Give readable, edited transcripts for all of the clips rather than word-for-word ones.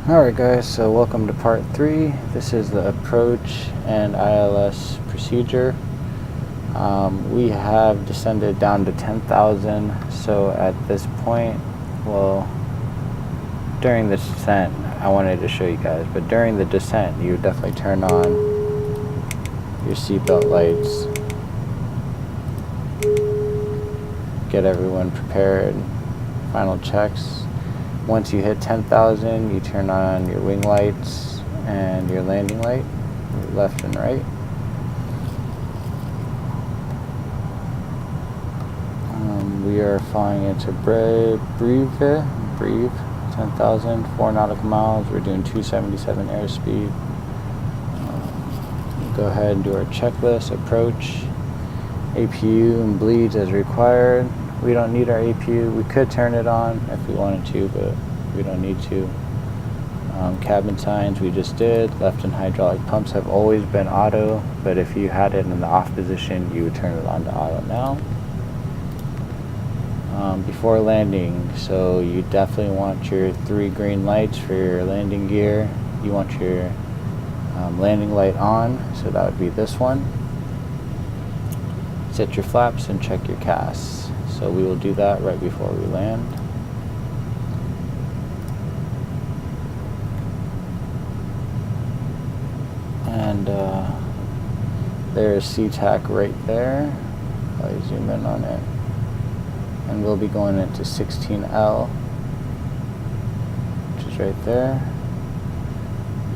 Alright guys, so welcome to part 3. This is the approach and ILS procedure. We have descended down to 10,000, so at this point, well, during the descent, I wanted to show you guys, but during the descent, you definitely turn on your seatbelt lights, get everyone prepared, final checks. Once you hit 10,000, you turn on your wing lights and your landing light, left and right. We are flying into Breve, 10,000, 4 nautical miles. We're doing 277 airspeed. Go ahead and do our checklist, approach, APU and bleeds as required. We don't need our APU. We could turn it on if we wanted to, but we don't need to. Cabin signs we just did. Left and hydraulic pumps have always been auto, but if you had it in the off position, you would turn it on to auto now. Before landing, so you definitely want your 3 green lights for your landing gear. You want your landing light on, so that would be this one. Set your flaps and check your casts. So we will do that right before we land. And there's SeaTac right there. I'll zoom in on it. And we'll be going into 16L, which is right there.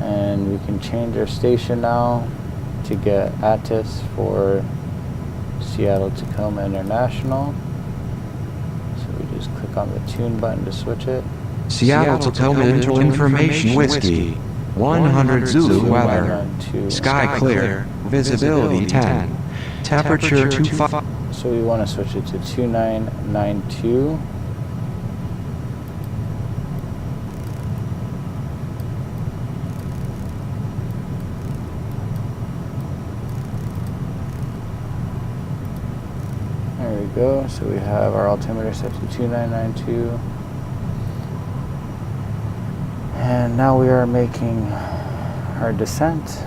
And we can change our station now to get ATIS for Seattle Tacoma International. Just click on the tune button to switch it. Seattle Tacoma Information Whiskey 100 Zulu weather, sky clear, visibility 10, temperature 25. So we want to switch it to 2992. There we go. So we have our altimeter set to 2992. And now we are making our descent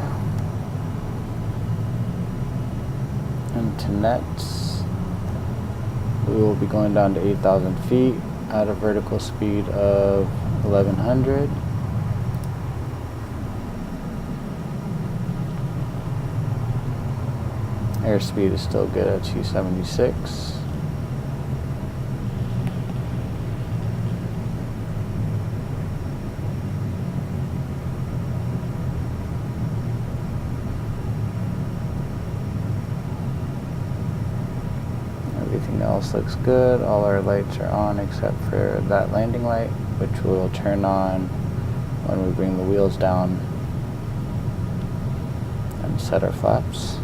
into nets. We will be going down to 8,000 feet at a vertical speed of 1100. Airspeed is still good at 276. Everything else looks good. All our lights are on except for that landing light, which will turn on when we bring the wheels down and set our flaps.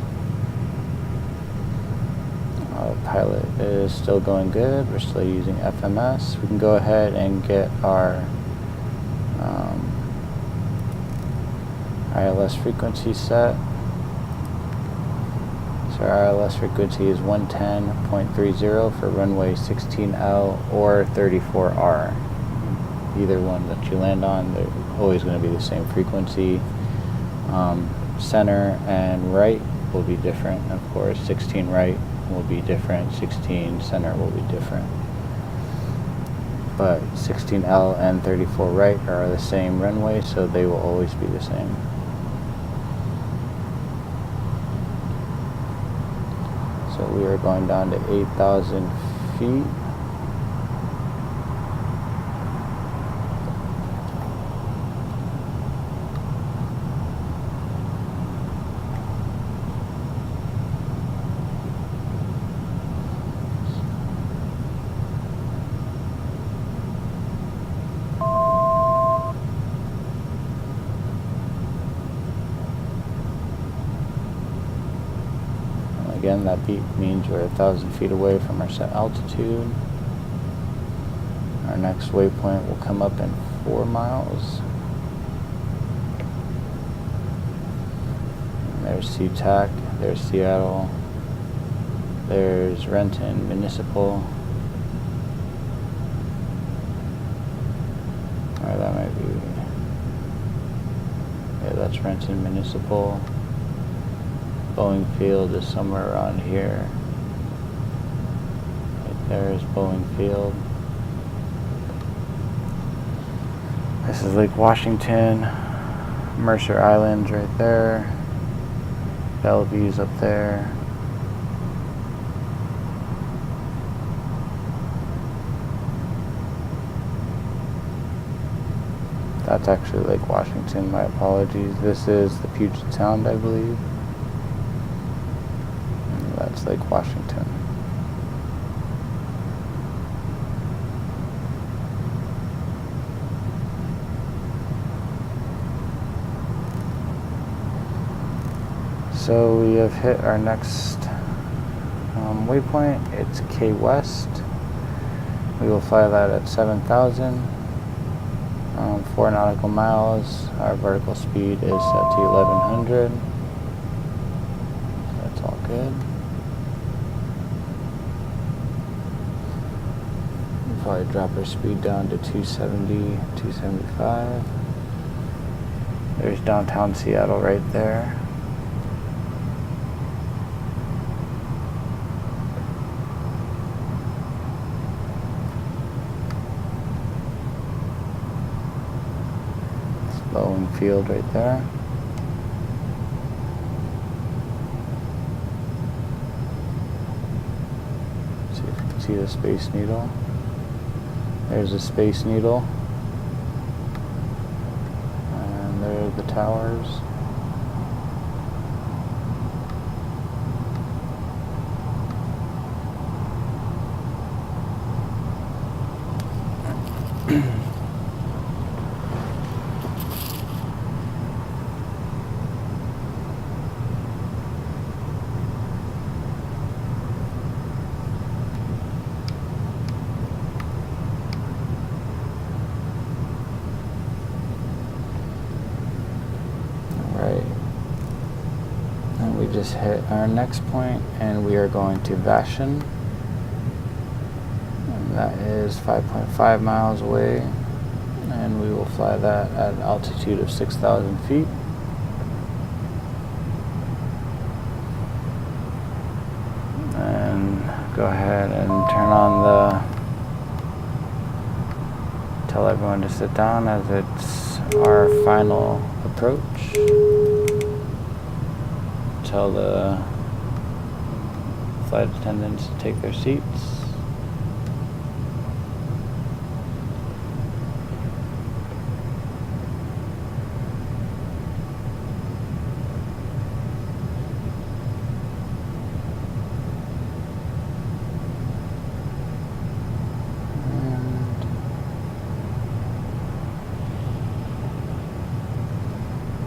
Pilot is still going good. We're still using FMS. We can go ahead and get our ILS frequency set. So our ILS frequency is 110.30 for runway 16L or 34R. Either one that you land on, they're always going to be the same frequency. Center and right will be different, of course. 16 right will be different, 16 center will be different. But 16L and 34 right are the same runway, so they will always be the same. So we are going down to 8,000 feet. Again, that beep means we're 1,000 feet away from our set altitude. Our next waypoint will come up in 4 miles. And there's SeaTac, there's Seattle, there's Renton Municipal. Or that might be that's Renton Municipal. Boeing Field is somewhere around here. Right there is Boeing Field. This is Lake Washington. Mercer Island's right there. Bellevue's up there. That's actually Lake Washington, my apologies. This is the Puget Sound, I believe. And that's Lake Washington. So we have hit our next waypoint. It's K West. We will fly that at 7,000. 4 nautical miles. Our vertical speed is set to 1100. So that's all good. We'll probably drop our speed down to 270, 275. There's downtown Seattle right there. Boeing Field right there. See if you can see the Space Needle. There's the Space Needle. And there are the towers. And we just hit our next point, and we are going to Vashon, and that is 5.5 miles away, and we will fly that at an altitude of 6,000 feet. And go ahead and turn on tell everyone to sit down, as it's our final approach. Tell the flight attendants to take their seats.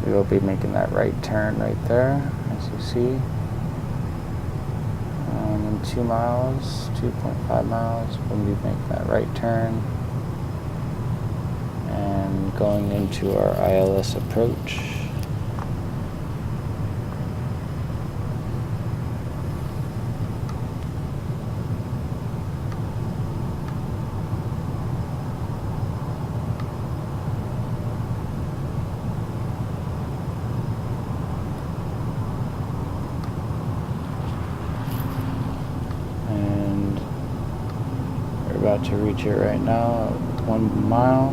We will be making that right turn right there, as you see. In 2 miles, 2.5 miles, we'll be making that right turn and going into our ILS approach. About to reach it right now at 1 mile.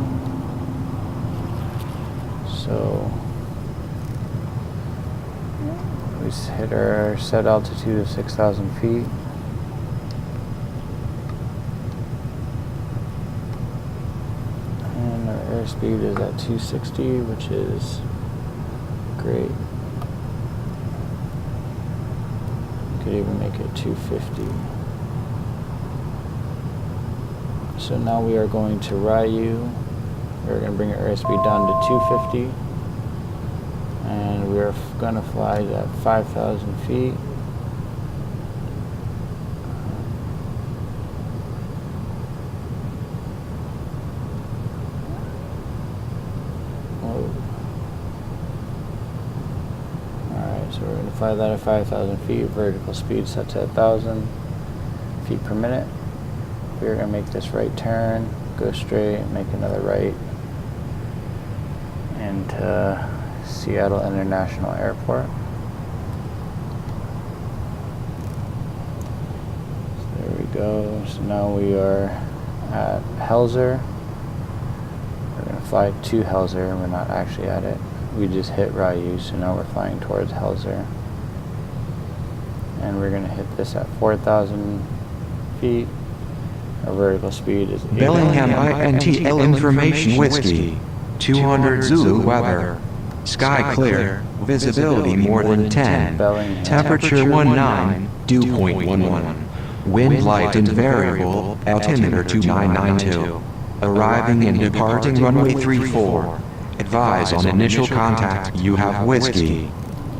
So we hit our set altitude of 6,000 feet. And our airspeed is at 260, which is great. Could even make it 250. So now we are going to Ryu. We're going to bring our airspeed down to 250. And we are going to fly at 5,000 feet. Alright, so we're going to fly that at 5,000 feet. Vertical speed set to 1,000 feet per minute. We're going to make this right turn, go straight, make another right into Seattle International Airport. So there we go. So now we are at Helzer. We're going to fly to Helzer. We're not actually at it. We just hit Ryu, so now we're flying towards Helzer. And we're going to hit this at 4,000 feet. Our vertical speed is 8. Bellingham INTL Information Whiskey. 200 Zulu weather. Sky clear. Visibility more than 10. Temperature 19. Dew point 11. Wind light and variable. Altimeter 2992. Arriving and departing runway 34. Advise on initial contact. You have whiskey.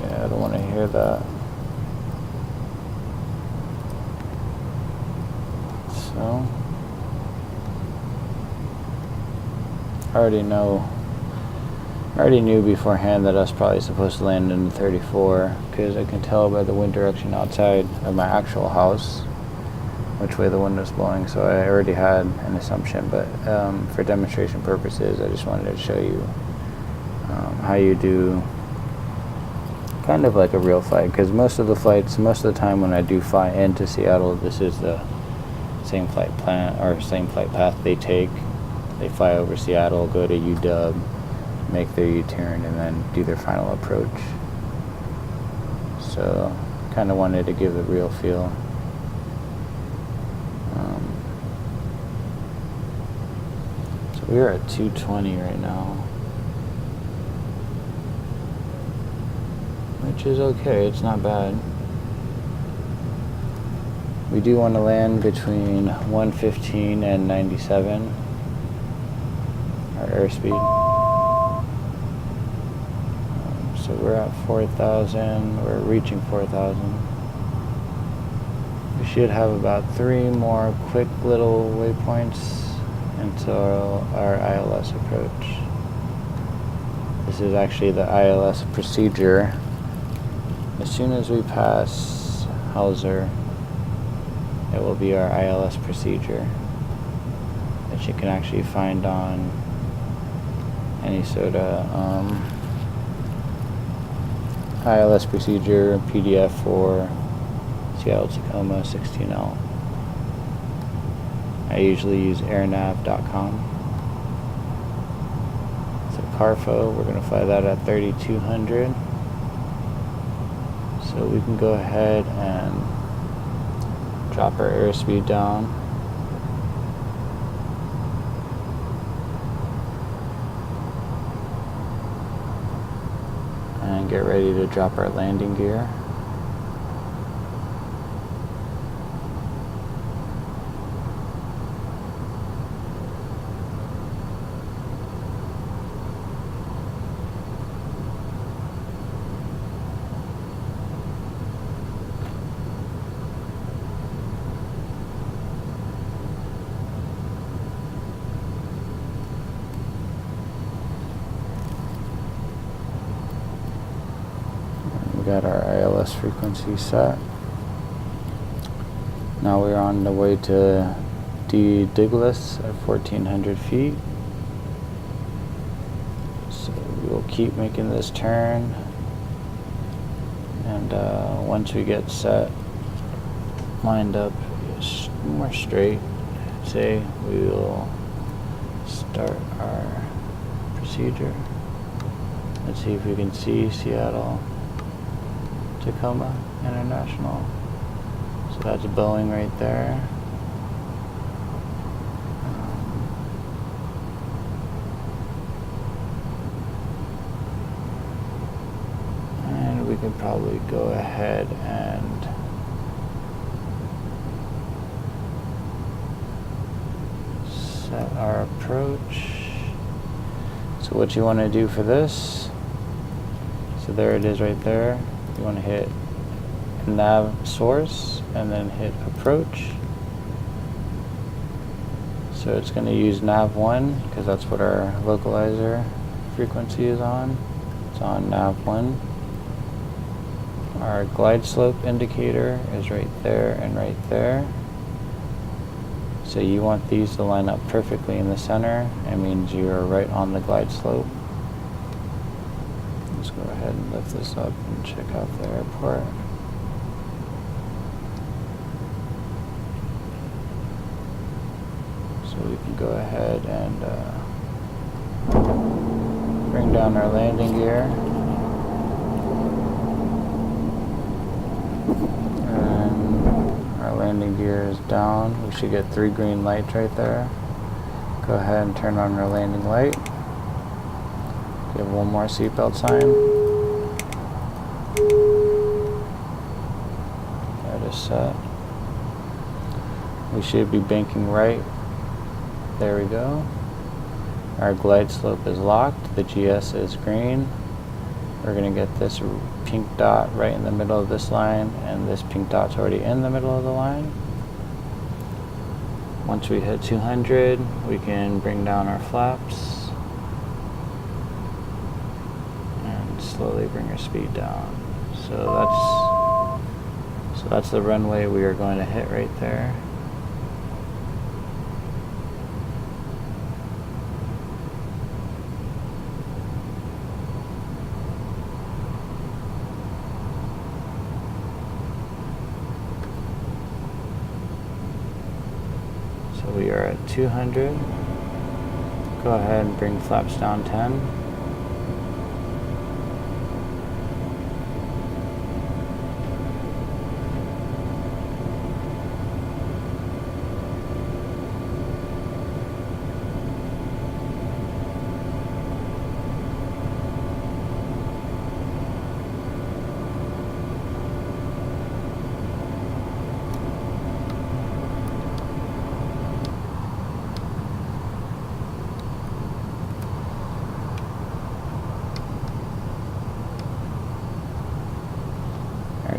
Yeah, I don't want to hear that. So, I already knew beforehand that I was probably supposed to land in the 34 because I can tell by the wind direction outside of my actual house which way the wind was blowing, so I already had an assumption, but for demonstration purposes I just wanted to show you how you do kind of like a real flight, because most of the time when I do fly into Seattle, this is the same flight plan or same flight path they take. They fly over Seattle, go to UW, make their U-turn, and then do their final approach. So kind of wanted to give a real feel. So we're at 220 right now, which is okay, it's not bad. We do want to land between 115 and 97, our airspeed. So we're at 4,000, we're reaching 4,000. We should have about 3 more quick little waypoints until our ILS approach. This is actually the ILS procedure. As soon as we pass Helzer, it will be our ILS procedure that you can actually find on any sort of ILS procedure PDF for Seattle Tacoma 16L. I usually use airnav.com. So Carfo, we're going to fly that at 3,200. So we can go ahead and drop our airspeed down. And get ready to drop our landing gear. We got our ILS frequency set. Now we're on the way to D. Douglas at 1,400 feet. So we'll keep making this turn, and once we get set, lined up more straight, say we will start our procedure. Let's see if we can see Seattle Tacoma International. So that's Boeing right there. And we can probably go ahead and set our approach. So what you want to do for this, so there it is right there. You want to hit nav source and then hit approach. So it's going to use nav 1 because that's what our localizer frequency is on. It's on nav 1. Our glide slope indicator is right there and right there. So you want these to line up perfectly in the center. It means you're right on the glide slope. Let's go ahead and lift this up and check out the airport. So we can go ahead and bring down our landing gear. And our landing gear is down. We should get 3 green lights right there. Go ahead and turn on our landing light. Give one more seatbelt sign. That is set. We should be banking right. There we go. Our glide slope is locked. The GS is green. We're going to get this pink dot right in the middle of this line, and this pink dot's already in the middle of the line. Once we hit 200, we can bring down our flaps and slowly bring our speed down. So that's the runway we are going to hit right there. We are at 200. Go ahead and bring flaps down 10.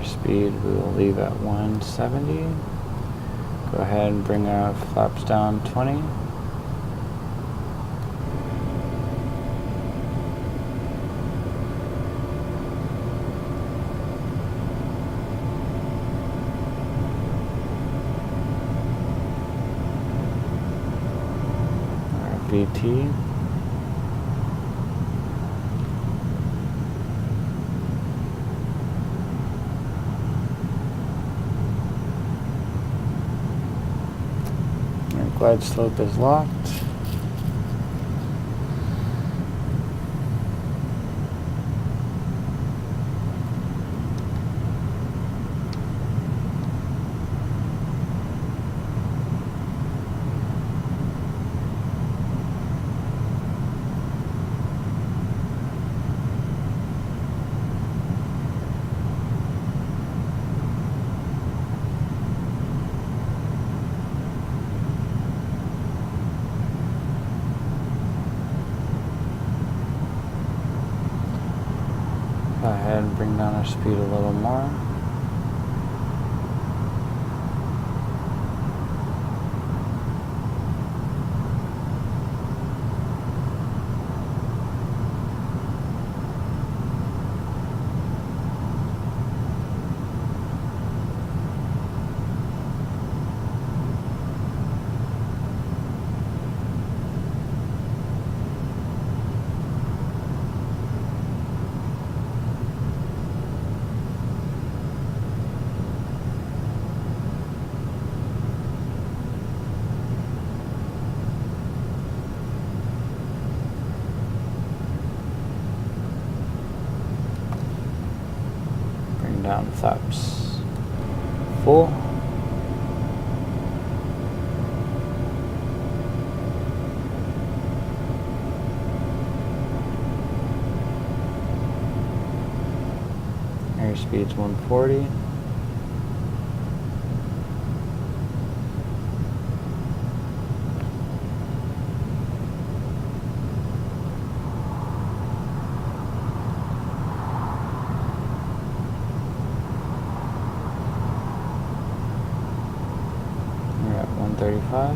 Speed we will leave at 170. Go ahead and bring our flaps down 20. Our VT. Glide slope is locked. Go ahead and bring down our speed a little more. Down flaps full. Airspeed's 140. We're at 135.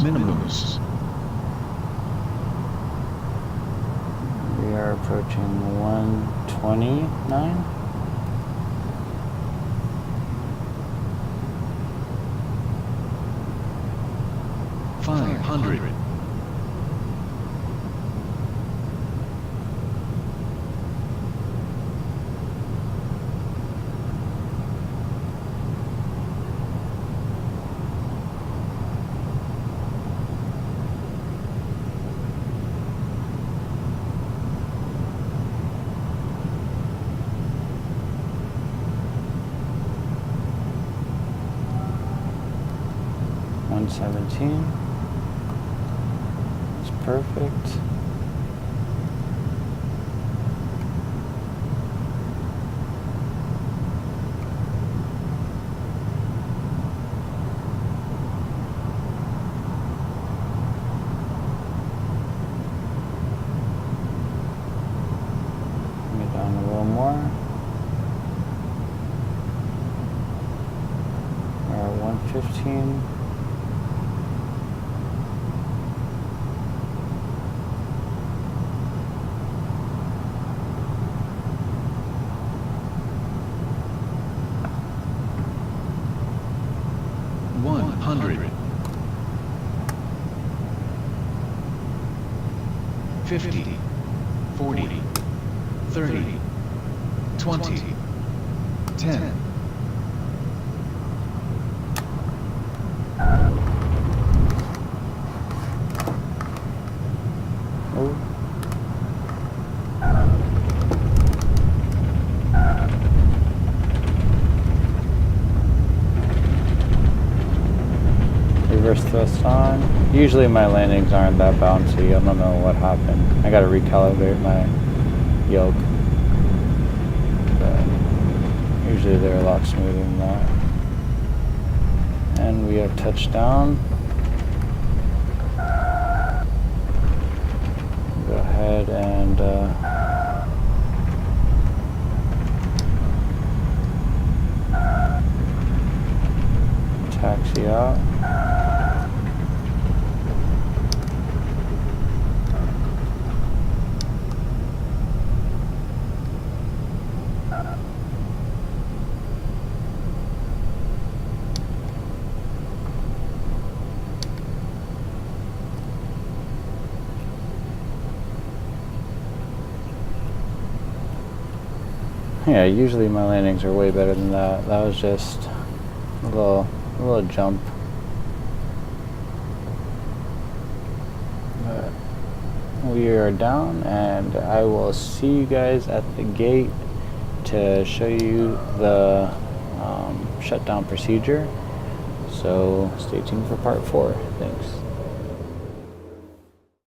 Minimus. We are approaching 129. 500. 117. It's perfect. Bring it down a little more. We're at 115. $100. 50, 40, 30, 20, 10. Oh. Reverse thrust on. Usually my landings aren't that bouncy. I don't know what happened. I gotta recalibrate my yoke. But usually they're a lot smoother than that. And we have touchdown. Go ahead and taxi out. Yeah, usually my landings are way better than that. That was just a little jump. But we are down, and I will see you guys at the gate to show you the shutdown procedure. So stay tuned for part 4. Thanks.